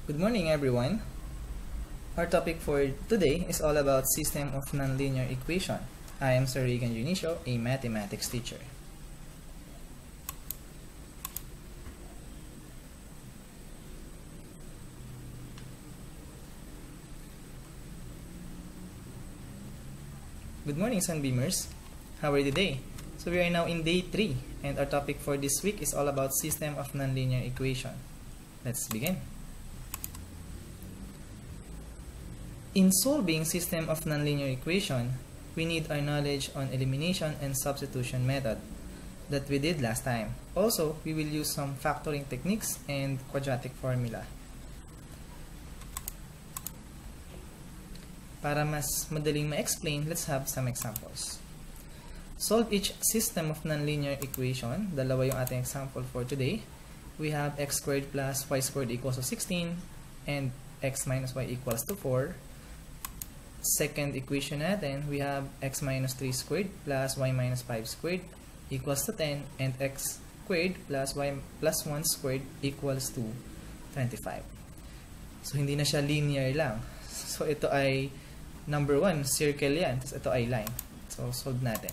Good morning, everyone. Our topic for today is all about system of nonlinear equation. I am Sir Regan Junicio, a mathematics teacher. Good morning, Sunbeamers. How are you today? So we are now in day 3, and our topic for this week is all about system of nonlinear equation. Let's begin. In solving system of nonlinear equation, we need our knowledge on elimination and substitution method that we did last time. Also, we will use some factoring techniques and quadratic formula. Para mas madaling ma-explain, let's have some examples. Solve each system of nonlinear equation. Dalawa yung ating example for today. We have x squared plus y squared equals to 16 and x minus y equals to 4. Second equation natin, we have x minus 3 squared plus y minus 5 squared equals to 10 and x squared plus y plus 1 squared equals to 25. So, hindi na siya linear lang. So, ito ay number 1, circle yan. Tapos ito ay line. So, solve natin.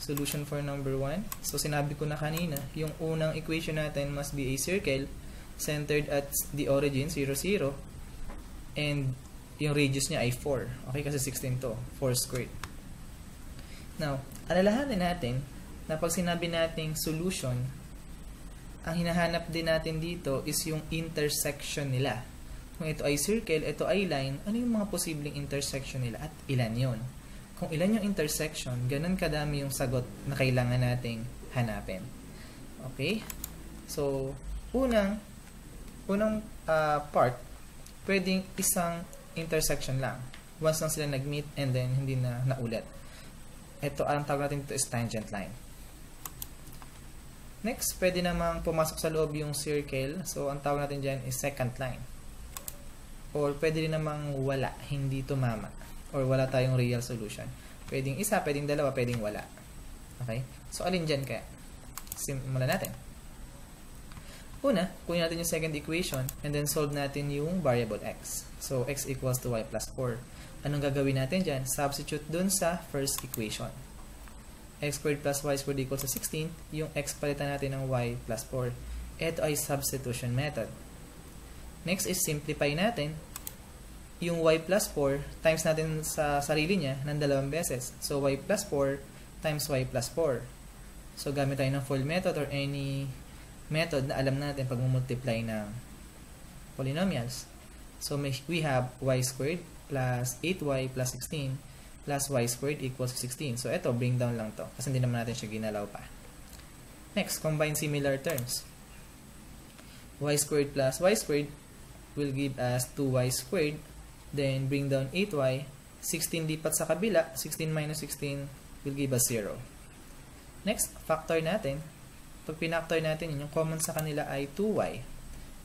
Solution for number 1. So, sinabi ko na kanina, yung unang equation natin must be a circle centered at the origin, 0, 0. And yung radius niya ay 4. Okay, kasi 16 to. 4 squared. Now, alalahanin natin na pag sinabi nating solution, ang hinahanap din natin dito is yung intersection nila. Kung ito ay circle, ito ay line, ano yung mga posibleng intersection nila at ilan yon? Kung ilan yung intersection, ganun kadami yung sagot na kailangan nating hanapin. Okay? So, unang part, pwedeng isang intersection lang. Once lang sila nag-meet and then hindi na naulit. Ito, ang tawag natin ito is tangent line. Next, pwede namang pumasok sa loob yung circle. So, ang tawag natin dyan is second line. Or pwede rin namang wala, hindi tumama. Or wala tayong real solution. Pwedeng isa, pwedeng dalawa, pwedeng wala. Okay? So, alin dyan kaya? Simulan natin. Una, kunin natin yung second equation and then solve natin yung variable x. So, x equals to y plus 4. Anong gagawin natin dyan? Substitute dun sa first equation. X squared plus y squared equals to 16. Yung x palitan natin ng y plus 4. Ito ay substitution method. Next is simplify natin yung y plus 4 times natin sa sarili niya ng dalawang beses. So, y plus 4 times y plus 4. So, gamit tayo ng full method or any method na alam natin pag multiply ng polynomials. So, we have y squared plus 8y plus 16 plus y squared equals to 16. So, ito, bring down lang to kasi hindi naman natin siya ginalaw pa. Next, combine similar terms. Y squared plus y squared will give us 2y squared. Then, bring down 8y. 16 lipat sa kabila. 16 minus 16 will give us 0. Next, factor natin. Pag pinactor natin, yung common sa kanila ay 2y.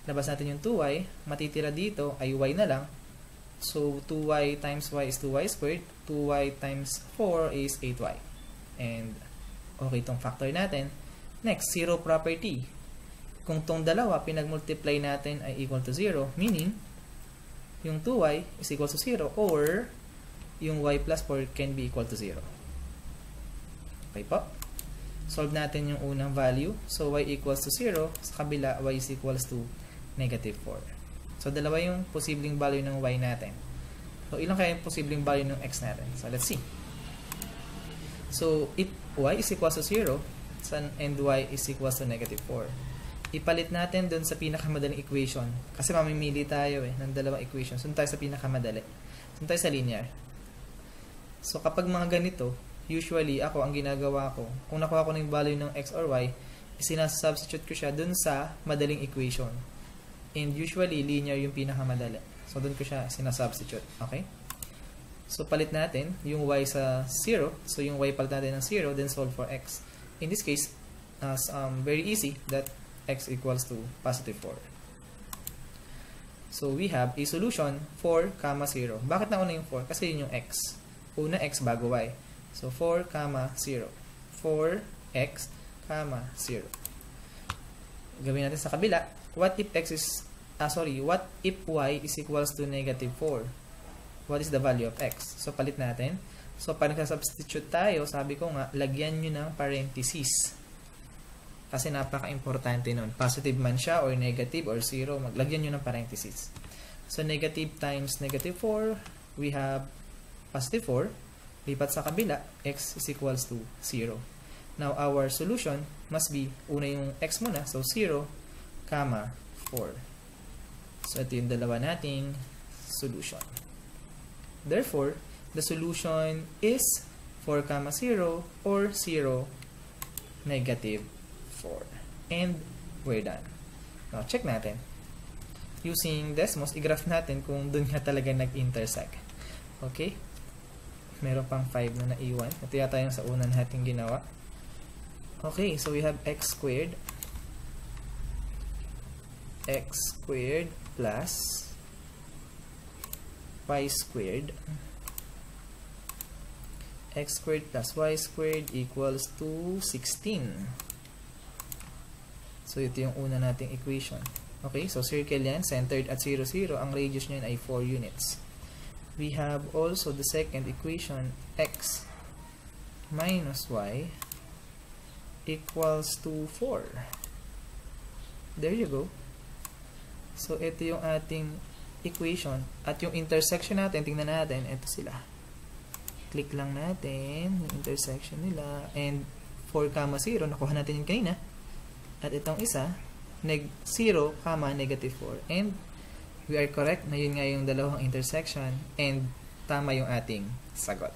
Labas natin yung 2y. Matitira dito ay y na lang. So, 2y times y is 2y squared. 2y times 4 is 8y. And, okay itong factor natin. Next, zero property. Kung tong dalawa, pinag-multiply natin ay equal to 0, meaning, yung 2y is equal to 0, or, yung y plus 4 can be equal to 0. Okay po? Solve natin yung unang value. So, y equals to 0. Sa kabila, y is equals to negative 4. So, dalawa yung posibleng value ng y natin. So, ilang kaya yung posibleng value ng x natin? So, let's see. So, if y is equals to 0, and y is equals to negative 4. Ipalit natin dun sa pinakamadaling equation. Kasi mamimili tayo ng dalawang equations. Doon tayo sa pinakamadali. Doon tayo sa linear. So, kapag mga ganito, usually, ako, ang ginagawa ko, kung nakuha ko ng value ng x or y, sinasubstitute ko siya dun sa madaling equation. And usually, linear yung pinakamadali. So, dun ko siya sinasubstitute. Okay? So, palit natin yung y sa 0. So, yung y palit natin ng 0, then solve for x. In this case, very easy that x equals to positive 4. So, we have a solution 4, 0. Bakit nauna yung 4? Kasi yun yung x. Una x bago y. So, 4, 0. 4x, 0. Gawin natin sa kabila. What if x is what if y is equals to negative 4? What is the value of x? So, palit natin. So, pag nagsa-substitute tayo, sabi ko nga, lagyan nyo ng parenthesis. Kasi napaka-importante nun. Positive man siya, or negative, or 0, maglagyan nyo ng parenthesis. So, negative times negative 4, we have positive 4. Lipat sa kabila, x is equals to 0. Now, our solution must be, una yung x muna, so 0, 4. So, ito yung dalawa nating solution. Therefore, the solution is 4, 0, or 0, negative 4. And we're done. Now, check natin. Using Desmos, i-graph natin kung dun nga talaga nag-intersect. Okay? Meron pang 5 na naiwan. Ito yata yung sa una natin ginawa. Okay, so we have x squared plus y squared. X squared plus y squared equals to 16. So, ito yung una nating equation. Okay, so circle yan, centered at 0, 0. Ang radius niyan ay 4 units. We have also the second equation, x minus y equals to 4. There you go. So, ito yung ating equation. At yung intersection natin, tingnan natin, ito sila. Click lang natin yung intersection nila. And 4, 0, nakuha natin yung kanina. At itong isa, 0, negative 4. And we are correct na yun nga yung dalawang intersection. And tama yung ating sagot.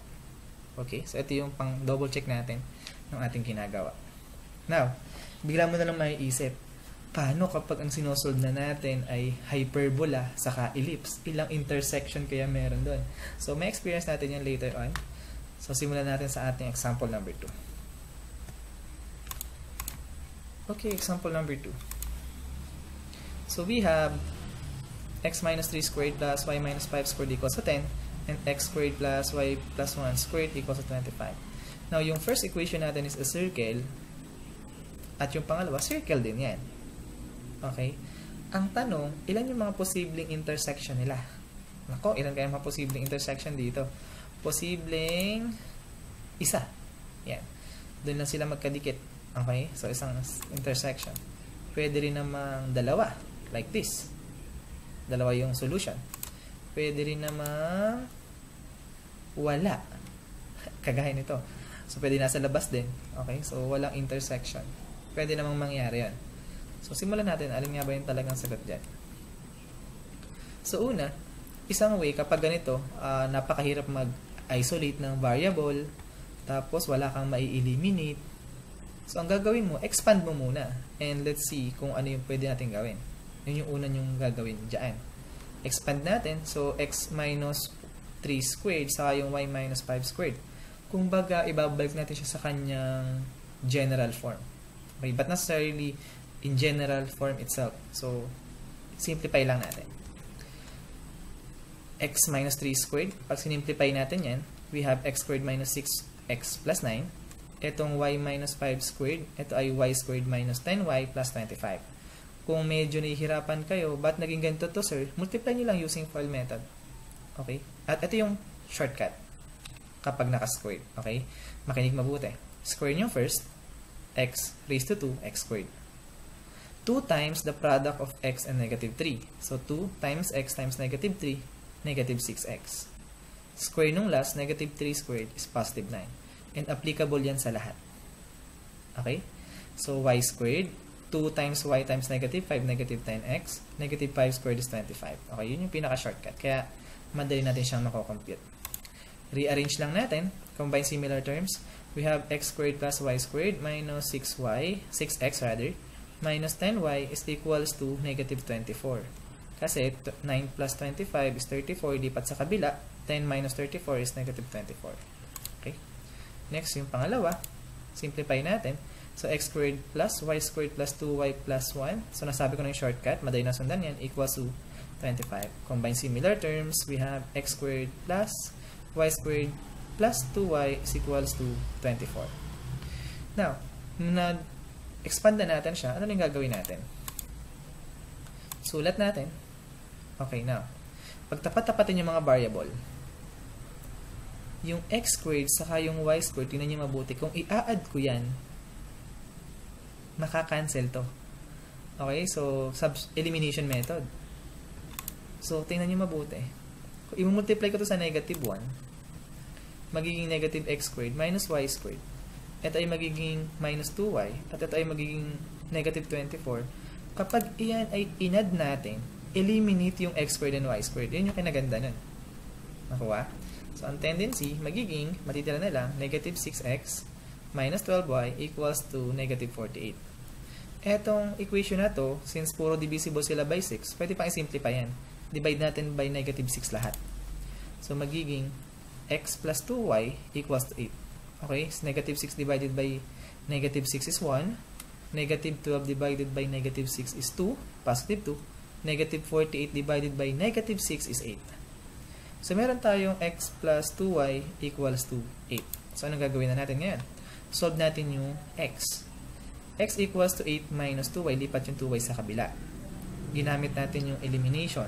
Okay? So, ito yung pang double check natin ng ating ginagawa. Now, bigla mo na lang maiisip, paano kapag ang sinosolve na natin ay hyperbola saka ellipse? Ilang intersection kaya meron doon? So, may experience natin yan later on. So, simulan natin sa ating example number 2. Okay, example number 2. So, we have x minus 3 squared plus y minus 5 squared equals to 10 and x squared plus y plus 1 squared equals to 25. Now, yung first equation natin is a circle at yung pangalawa, circle din yan. Okay? Ang tanong, ilan yung mga posibleng intersection nila? Nako, ilan kaya mga posibleng intersection dito? Posibleng isa. Yan. Doon lang sila magkadikit. Okay? So, isang intersection. Pwede rin namang dalawa. Like this. Dalawa yung solution. Pwede rin namang wala. Kagaya nito. So, pwede nasa labas din. Okay? So, walang intersection. Pwede namang mangyari yan. So, simulan natin. Alin nga ba yung talagang sagot dyan? So, una, isang way kapag ganito, napakahirap mag-isolate ng variable, tapos wala kang mai-eliminate. So, ang gagawin mo, expand mo muna. And let's see kung ano yung pwede natin gawin. Yun yung una yung gagawin dyan. Expand natin. So, x minus 3 squared, saka yung y minus 5 squared. Kung baga, ibabalik natin siya sa kanyang general form. Okay, but necessarily in general form itself. So, simplify lang natin. X minus 3 squared. Pag sinimplify natin yan, we have x squared minus 6x plus 9. Itong y minus 5 squared, ito ay y squared minus 10y plus 25. Kung medyo nahihirapan kayo, ba't naging ganito to, sir? Multiply nyo lang using FOIL method. Okay? At ito yung shortcut kapag naka-squared. Okay? Makinig mabuti. Square nyo first, x raised to 2, x squared. 2 times the product of x and negative 3. So, 2 times x times negative 3, negative 6x. Square nung last, negative 3 squared is positive 9. And applicable yan sa lahat. Okay? So, y squared, 2 times y times negative 5, negative 10x. Negative 5 squared is 25. Okay, yun yung pinaka-shortcut. Kaya, madali natin siyang mako-compute. Rearrange lang natin. Combine similar terms. We have x squared plus y squared minus 6x rather, minus 10y is equals to negative 24. Kasi 9 plus 25 is 34, lipat sa kabila, 10 minus 34 is negative 24. Okay? Next, yung pangalawa, simplify natin. So, x squared plus y squared plus 2y plus 1. So, nasabi ko na yung shortcut, madali na sundan yan, equals to 25. Combine similar terms, we have x squared plus y squared plus 2y is equals to 24. Now, na-expand na natin siya, ano yung gagawin natin? Sulat natin. Okay, now. Pagtapat-tapatin yung mga variable. Yung x squared saka yung y squared, tingnan nyo mabuti. Kung i-add ko yan, makakancel to. Okay, so elimination method. So, tingnan nyo mabuti. Kung i-multiply ko to sa negative 1, magiging negative x squared minus y squared. Ito ay magiging minus 2y. At ito ay magiging negative 24. Kapag iyan ay inad natin, eliminate yung x squared and y squared. Yan yung kinaganda nun. Nakuha? So, ang tendency, magiging, matitira na lang, negative 6x minus 12y equals to negative 48. Etong equation na to, since puro divisible sila by 6, pwede pang i-simplify yan. Divide natin by negative 6 lahat. So, magiging x plus 2y equals to 8. Okay? So, negative 6 divided by negative 6 is 1. Negative 12 divided by negative 6 is 2. Positive 2. Negative 48 divided by negative 6 is 8. So, meron tayong x plus 2y equals to 8. So, anong gagawin na natin ngayon? Solve natin yung x. X equals to 8 minus 2y. Lipat yung 2y sa kabila. Ginamit natin yung elimination.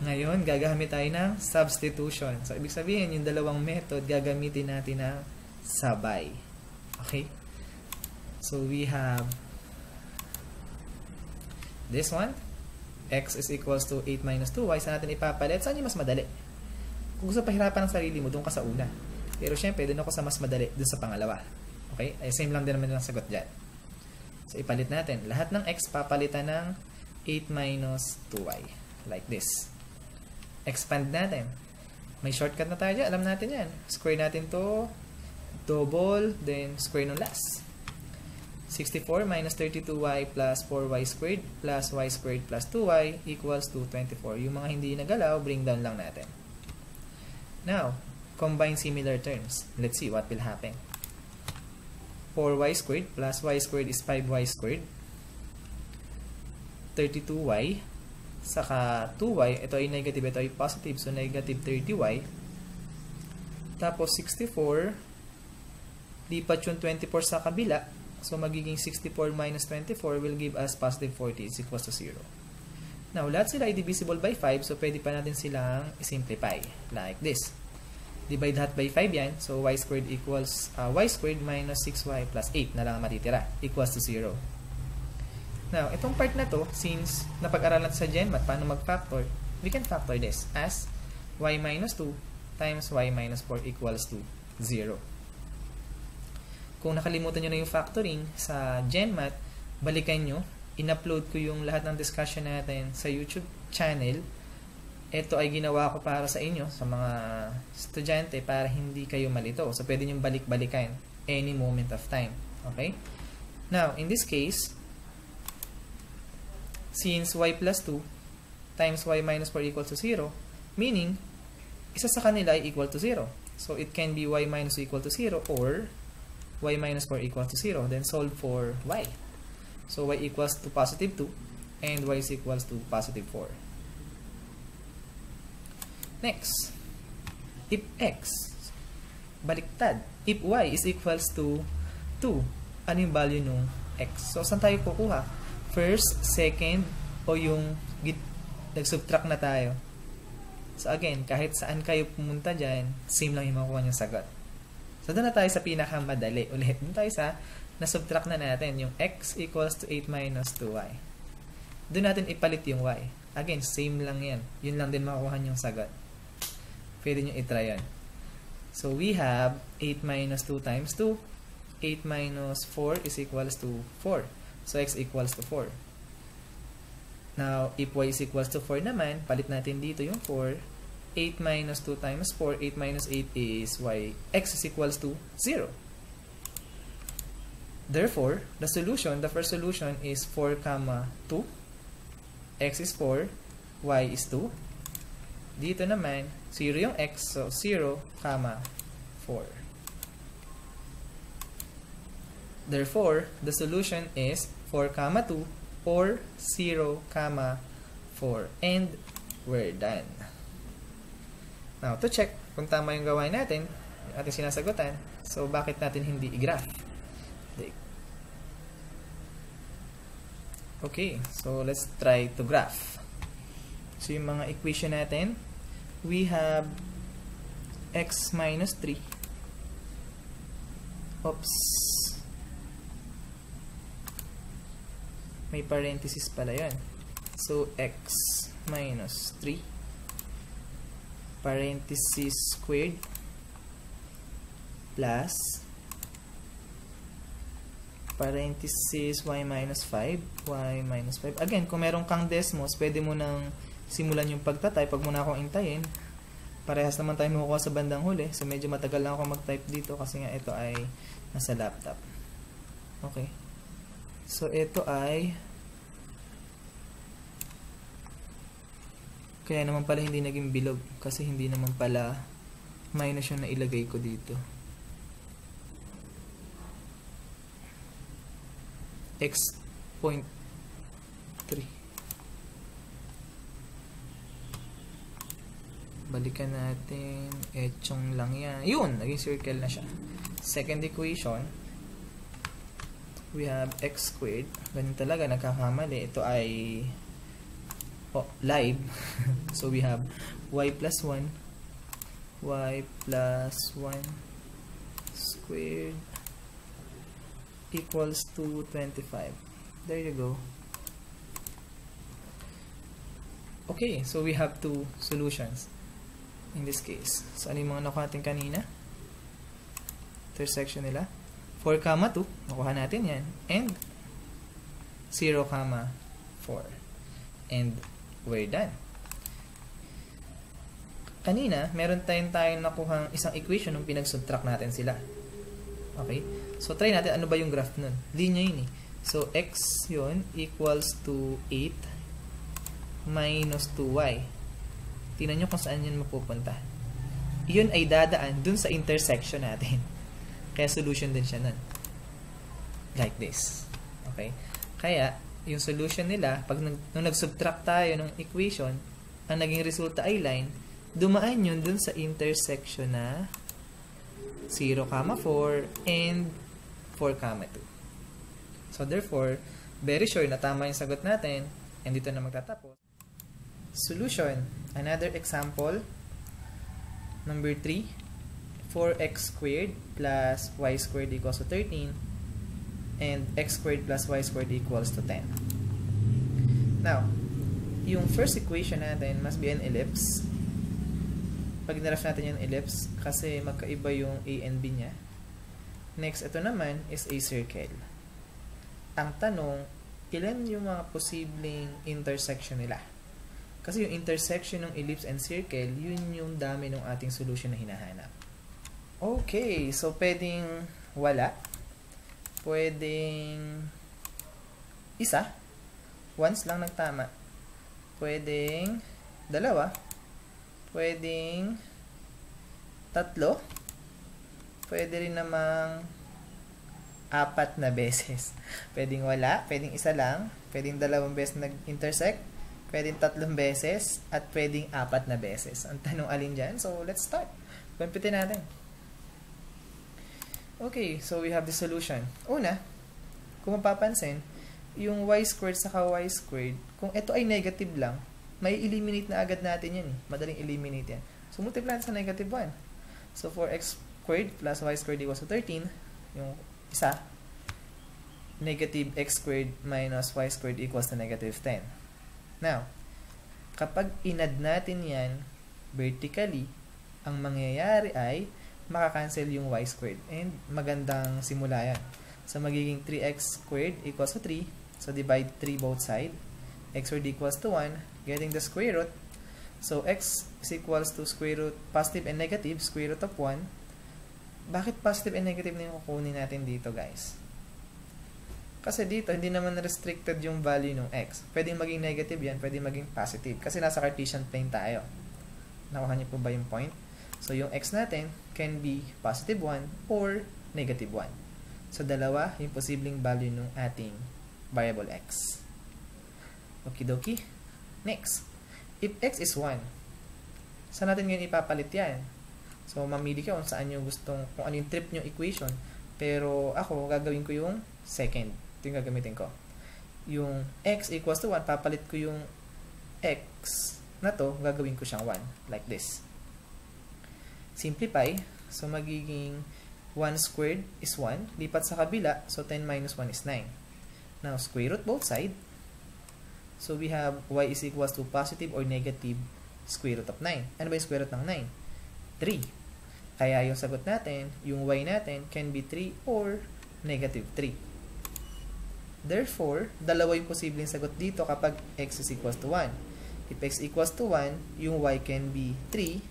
Ngayon, gagamit tayo ng substitution. So, ibig sabihin, yung dalawang method, gagamitin natin ng sabay. Okay? So, we have this one. X is equals to 8 minus 2y. Saan natin ipapalit? Saan yung mas madali? Kung gusto pahirapan ng sarili mo, doon ka sa una. Pero syempre, doon ako sa mas madali, doon sa pangalawa. Okay? Ay, same lang din naman ang sagot dyan. So, ipalit natin. Lahat ng x papalitan ng 8 minus 2y. Like this. Expand natin. May shortcut na tayo dyan. Alam natin yan. Square natin to. Double. Then, square nung last. 64 minus 32y plus 4y squared plus y squared plus 2y equals to 24. Yung mga hindi nagalaw, bring down lang natin. Now, combine similar terms. Let's see what will happen. 4y squared plus y squared is 5y squared. 32y. Saka 2y. Ito ay negative, ito ay positive. So, negative 30y. Tapos, 64. Lipat yung 24 sa kabila. So, magiging 64 minus 24 will give us positive 40 is equals to 0. Now, lahat sila ay divisible by 5, so pwede pa natin silang i-simplify. Like this. Divide lahat by 5 yan. So, y squared equals, y squared minus 6y plus 8 na lang matitira. Equals to 0. Now, itong part na to, since napag-aralan sa GenMath, paano mag-factor, we can factor this as y minus 2 times y minus 4 equals to 0. Kung nakalimutan nyo na yung factoring sa GenMath, balikan nyo. In-upload ko yung lahat ng discussion natin sa YouTube channel. Ito ay ginawa ko para sa inyo, sa mga estudyante, para hindi kayo malito. So, pwede nyo balik-balikan any moment of time. Okay? Now, in this case, since y plus 2 times y minus 4 equals to 0, meaning, isa sa kanila ay equal to 0. So, it can be y minus 2 equal to 0 or y minus 4 equals to 0. Then, solve for y. So, y equals to positive 2 and y is equals to positive 4. Next, if x, baliktad, if y is equals to 2, ano yung value nung x? So, saan tayo kukuha? First, second, o yung nag-subtract na tayo. So, again, kahit saan kayo pumunta dyan, same lang yung makuha niyong sagot. So, doon na tayo sa pinakamadali. Ulit, doon tayo sa na-subtract na natin yung x equals to 8 minus 2y. Doon natin ipalit yung y. Again, same lang yan. Yun lang din makukuha yung sagot. Pwede nyo itry yan. So, we have 8 minus 2 times 2. 8 minus 4 is equals to 4. So, x equals to 4. Now, if y is equals to 4 naman, palit natin dito yung 4. 8 minus 2 times 4. 8 minus 8 is y. X is equals to 0. Therefore, the first solution is 4, 2. X is 4. Y is 2. Dito naman, 0 yung x. So, 0, 4. Therefore, the solution is 4, 2 or 0, 4. And we're done. Now, to check kung tama yung gawain natin, yung ating sinasagutan, so bakit natin hindi i-graph? Okay, so let's try to graph. So, yung mga equation natin, we have x minus 3. Oops. May parenthesis pala yan. So, x minus 3 parenthesis squared plus parenthesis y minus 5. Again, kung meron kang Desmos, pwede mo nang simulan yung pagtatype. Pag muna akong intayin. Parehas naman tayo makukuha sa bandang huli. So, medyo matagal lang ako mag-type dito kasi nga ito ay nasa laptop. Okay. So, ito ay kaya naman pala hindi naging bilog kasi hindi naman pala minus yung nailagay ko dito. X.3. Balikan natin. Etchong lang yan. Yun! Naging circle na siya. Second equation. We have x squared. Ganun talaga, nagkakamali. Ito ay live. So we have y plus 1. Y plus 1 squared equals to 25. There you go. Okay, so we have two solutions in this case. So, ano yung mga nakuha natin kanina? Intersection nila. 4, 2. Nakuha natin yan. And 0, 4. And we're done. Kanina, meron tayong nakuhang isang equation nung pinag-subtract natin sila. Okay? So, try natin ano ba yung graph nun. Linya yun eh. So, x yun equals to 8 minus 2y. Tingnan nyo kung saan yun mapupunta. Yun ay dadaan dun sa intersection natin. Kaya solution din siya nun. Like this. Okay? Kaya, yung solution nila, pag nung nag-subtract tayo ng equation, ang naging resulta ay line, dumaan yun dun sa intersection na 0, 4 and 4, 2. So, therefore, very sure na tama yung sagot natin and dito na magtatapos. Solution. Another example. Number 3. 4x squared plus y squared equals to 13 and x squared plus y squared equals to 10. Now, yung first equation natin must be an ellipse. Pag niref natin yung ellipse, kasi magkaiba yung a and b niya. Next, ito naman is a circle. Ang tanong, ilan yung mga posibleng intersection nila? Kasi yung intersection ng ellipse and circle, yun yung dami ng ating solution na hinahanap. Okay, so pwedeng wala. Pwedeng isa. Once lang nagtama. Pwedeng dalawa. Pwedeng tatlo. Pwede rin namang 4 na beses. Pwedeng wala, pwedeng isa lang, pwedeng 2 beses nag-intersect, pwedeng 3 beses, at pwedeng 4 na beses. Ang tanong alin dyan? So, let's start. Computin natin. Okay, so we have the solution. Una, kung mapapansin, yung y squared saka y squared, kung ito ay negative lang, may eliminate na agad natin yan. Madaling eliminate yan. So, multiply natin sa negative 1. So, 4x squared plus y squared equals to 13. Yung isa, negative x squared minus y squared equals to negative 10. Now, kapag inad natin yan vertically, ang mangyayari ay makakancel yung y squared. And magandang simula yan. So, magiging 3x squared equals to 3. So, divide 3 both side. X squared equals to 1. Getting the square root. So, x is equals to square root, positive and negative, square root of 1. Bakit positive and negative na yung kukunin natin dito, guys? Kasi dito, hindi naman restricted yung value ng x. Pwedeng maging negative yan, pwedeng maging positive. Kasi nasa Cartesian plane tayo. Nakuha niyo po ba yung point? So, yung x natin can be positive 1 or negative 1. So, dalawa yung posibleng value ng ating variable x. Okidoki. Next. If x is 1, saan natin ngayon ipapalit yan? So, mamili ka kung saan yung gustong, kung ano yung trip yung equation. Pero, ako, gagawin ko yung second. Ito yung gagamitin ko. Yung x equals to 1, papalit ko yung x na to, gagawin ko siyang 1. Like this. Simplify. So, magiging 1 squared is 1. Lipat sa kabila. So, 10 minus 1 is 9. Now, square root both sides. So, we have y is equals to positive or negative square root of 9. Ano ba yung square root ng 9? 3. Kaya yung sagot natin, yung y natin, can be 3 or negative 3. Therefore, dalawa yung posibleng sagot dito kapag x is equals to 1. If x equals to 1, yung y can be 3.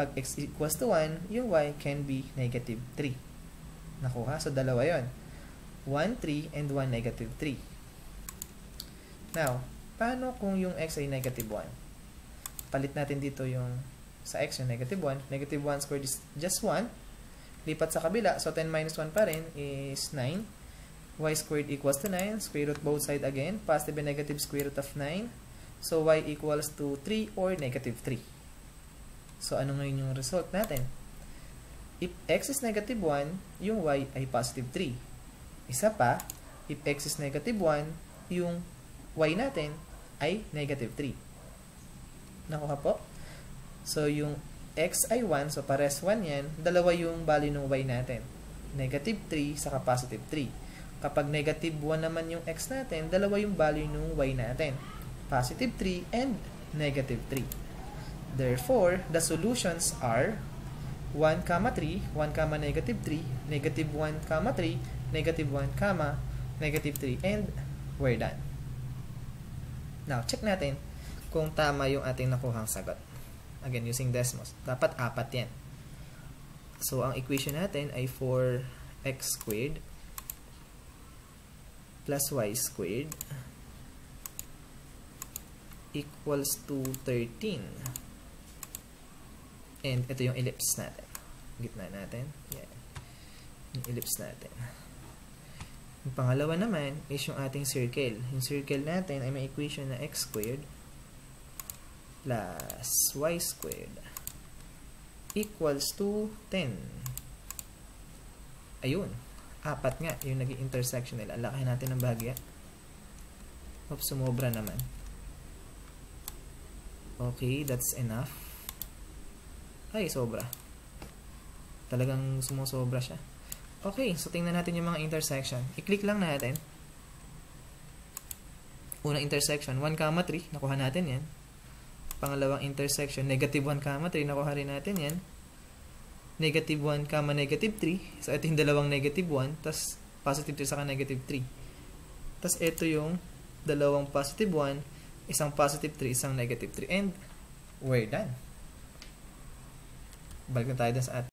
Pag x equals to 1, yung y can be negative 3. Nakuha? So, dalawa yon. 1, 3, and 1, negative 3. Now, paano kung yung x ay negative 1? Palit natin dito yung sa x yung negative 1. Negative 1 squared is just 1. Lipat sa kabila. So, 10 minus 1 pa rin is 9. Y squared equals to 9. Square root both side again. Positive and negative square root of 9. So, y equals to 3 or negative 3. So, ano ngayon yung result natin? If x is negative 1, yung y ay positive 3. Isa pa, if x is negative 1, yung y natin ay negative 3. Nakuha po? So, yung x ay 1, so pares 1 yan, dalawa yung value ng y natin. Negative 3 saka positive 3. Kapag negative 1 naman yung x natin, dalawa yung value ng y natin. Positive 3 and negative 3. Therefore, the solutions are 1, 3, 1, negative 3, negative 1, 3, negative 1, negative 3, and we're done. Now, check natin kung tama yung ating nakuhang sagot. Again, using Desmos. Dapat 4 yan. So, ang equation natin ay 4x squared plus y squared equals to 13. And ito yung ellipse natin. Gitna natin. Yan. Yung ellipse natin. Yung pangalawa naman is yung ating circle. Yung circle natin ay may equation na x squared plus y squared equals to 10. Ayun. 4 nga yung naging intersection nila. Laki natin ng bahagya. Oops, sumobra naman. Okay, that's enough. Ay, sobra. Talagang sumusobra siya. Okay, so tingnan natin yung mga intersection. I-click lang natin. Unang intersection, 1, 3. Nakuha natin yan. Pangalawang intersection, negative 1, 3. Nakuha rin natin yan. Negative 1, negative 3. So, ito yung dalawang negative 1. Tapos, positive 3 saka negative 3. Tapos, ito yung dalawang positive 1. Isang positive 3, isang negative 3. And, we're done. Balik na tayo dun sa